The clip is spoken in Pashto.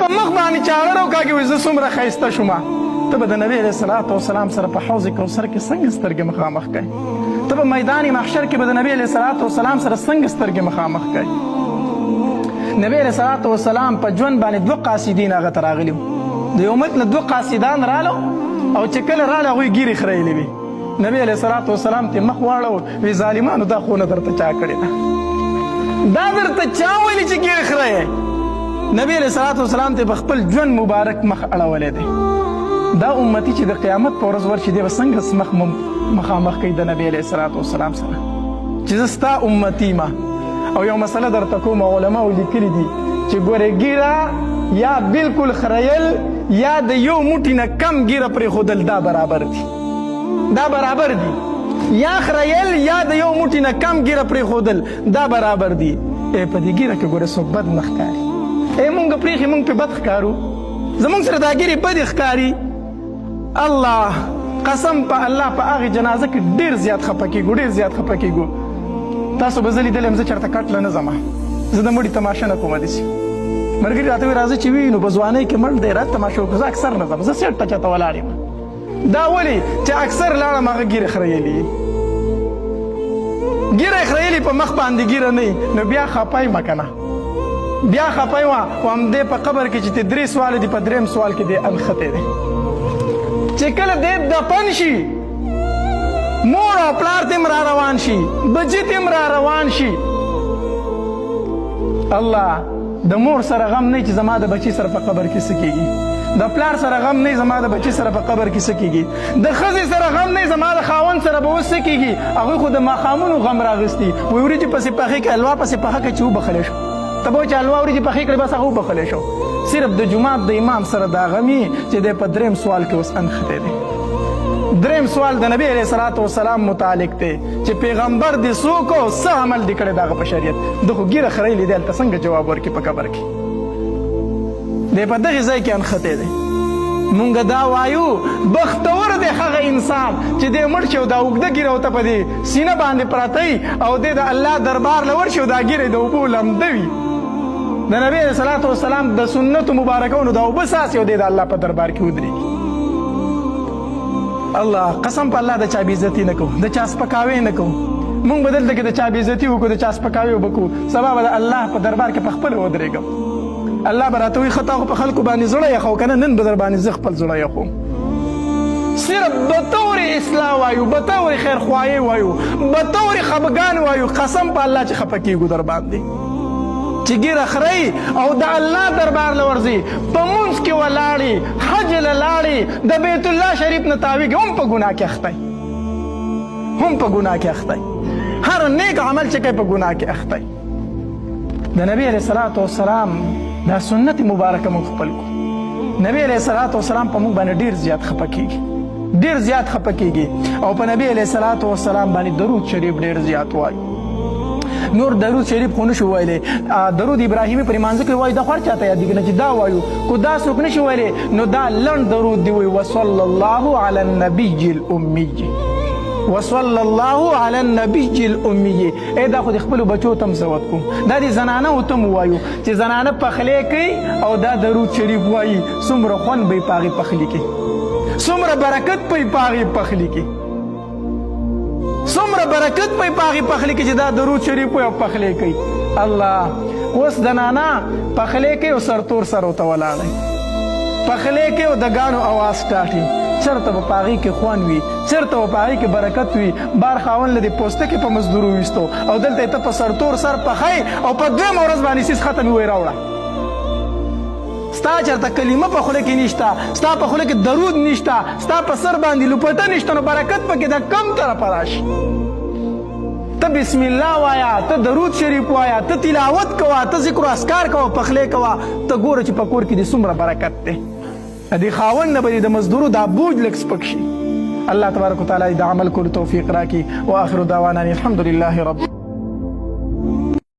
په مخ باندې چاړه راوکاږي وایي زه څومره ښایسته شومه. ته به د نبي علیه الصلاة والسلام سره په حوض کوثر کې څنګه سترګې مخامخ کوې؟ ته په میدان محشر کې به د نبي علیه الصلاة والسلام سره څنګه سترګې مخامخ کوې؟ نبی علیه الصلاة والسلام په ژوند باندې 2 قاصدین هغه ته راغلي وو. د یو ملک نه 2 قاصدان رالو او چې کله راله هغوی ګیرې خریلې وي. نبی علیه الصلاة والسلام ته مخ واړو وی ظالمانو دا خونه درته چا کړې ده؟ دا درته چا ویلي چې ګیرې خریې؟ نبی علیه الصلاة والسلام ته په خپل ژوند مبارک مخ اړولی دی. دا امتی چې د قیامت په ورځ ورشي دی به څنګه مخ مخامخ کوي د نبی علیه الصلاة والسلام سره چې زه ستا امتي ما. او یو مسله درته کوم علماو لیکلي دي چې ګورې ګیره یا بالکل خریل یا د یو موټي نه کم ګیره پرېښودل دا برابر دي. دا برابر دي. یا خریل یا د یو موټي نه کم ګیره پرېښودل دا برابر دي. په دې ګیره کې ګوره څوک بد نه ښکاري. مونږ پرېښي مونږ پې بد ښکارو. زمونږ سره دا ګیرې بدې ښکاري. الله قسم په الله په هغې جنازه کې ډېر زیات خفه کېږو، ډېر زیات خفه کېږو. تاسو به زه لیدلی یم زه چېرته کټله نه ځم، زه د مړي تماشه نه کومه داسې. ملګري راته وایي راځه چې ووینو په ځوانۍ کې مړ دی راته تماشه وکړو. زه اکثر نه ځم، زه سیټ ته چاته ولاړ یم. دا ولې چې اکثر لاړم هغه ګیرې خریلي. ګیره یې خریلي په مخ باندې ګیره نه نو بیا خفه یم که نه؟ بیا خفه یم و همدې په قبر کې چې ته 3 سواله دي په 3م سوال کې دی الختی دی. چې کله دی دفن شي مور او پلار ته هم را روان شي، بچي ته هم را روان شي. الله د مور سره غم نه چې زما د بچي سره په قبر کې څه کېږي، د پلار سره غم نه زما د بچي سره په قبر کې څه کېږي، د ښځې سره غم نه زما د خاوند سره به اوس څه کېږي. هغوی خو د ماښامونو غم راغستي وایي وریجې پسې پخې کړه، حلوا پسې پخه کړه چې وبخلی شو. ته به وایي چې حلوا وریجې پخې کړې بس هغه وبخلی شو. صرف د جومات د امام سره دا غمي چې دی په 3م سوال کې اوس انختی دی. 3م سوال د نبی علیه الصلاة والسلام متعلق دی چې پیغمبر دې څوک او څه عمل دې کړی د هغه په شریعت. ده خو ګیره خریلې دی هلته څنګه جواب ورکړي په قبر کې؟ دی په دغې ځای کې انختی دی. مونږ دا وایو بختور دی هغه انسان چې دی مړ شي او دا اوږده ګیره ورته په دې سینه باندې پراته وي او دی د الله دربار له ورشي او دا ګیره د اوبو لمده وي. د نبی علیه الصلاة والسلام د سنتو مبارکونو دا اوبه څاڅي او دی د الله په دربار کې ودرېږي. الله قسم په الله د چا بېعزتي نه کوو، د چا سپکاوی نه کوو. مونږ به دلته کې د چا بېعزتي وکړو، د چا سپکاوی به کوو، سبا به د الله په دربار کې په خپله ودرېږم. الله به راته وایي ښه تا خو په خلکو باندې زړه یخو که نه، نن به در باندې زه خپل زړه یخوم. صرف بطور اصلاح وایو، بطور خیرخواهی وایو، بطور خفګان وایو. قسم په الله چې خفه کېږو در باندې چې ګیره خرئ او د الله دربار له ورځي، په مونځ کې ولاړې، حج له لاړې، د بیت الله شریف نه تاویږي، هم په ګناه کې اختی، هم په ګناه کې اختی. هر نیک عمل چې کوي په ګناه کې اختی. د نبی علیه الصلاة والسلام دا سنت مبارکه موږ خپل کړو. نبی علیه الصلاة والسلام په موږ باندې ډېر زیات خفه کېږي، ډېر زیات خفه کېږي او په نبی علیه الصلاة والسلام باندې درود شریف ډېر زیات وایي. نور درود شریف خو نشو ویلی، درود ابراهیمي په لمانځه کې وایي دا خو هر چاته یادېږي نه چې دا وایو، کو دا څوک نشي ویلی نو دا لنډ درود دی وایي وصلی الله علی النبي الامي، وصلی الله علی النبي الامي. دا خو د خپلو بچو ته هم زه کوم، دا د زنانهو ته هم وایو چې زنانه پخلی کوي او دا درود شریف وایي. څومره خوند به یې په هغې پخلي کې، څومره برکت به یې په هغې پخلي کې، څومره برکت په هغې پخلی کې چې دا درود شریف وایي او پخلی کوي. الله اوس زنانه پخلی کوي او سرتور سر ورته ولاړی، پخلی کوي او د ګاڼو اواز ټاټي. چېرته به په هغې کې خوند وي، چېرته به په هغې کې برکت وي. بار خاوند له دې پوستکې په مزدورو ویستو او دلته یې ته په سرتور سر پخی او په 2م ورځ باندې سیس ختم یې وایي راوړه. ستا چېرته کلمه په خوله کې نشته، ستا په خوله کې درود نشته، ستا په سر باندې لوپټه نشته، نو برکت پکې د کم طرفه راشي. ته بسم الله وایا، ته درود شریف وایا، ته تلاوت کوه، ته ذکر و اذکار کوه، پخلی کوه، ته ګوره چې په کور کې د څومره برکت دی. د خاوند نه به د مزدورو دا بوج لږ سپک شي. الله تبارک وتعالی د عمل کولو توفیق راکړي. واخر دعوانا الحمد لله رب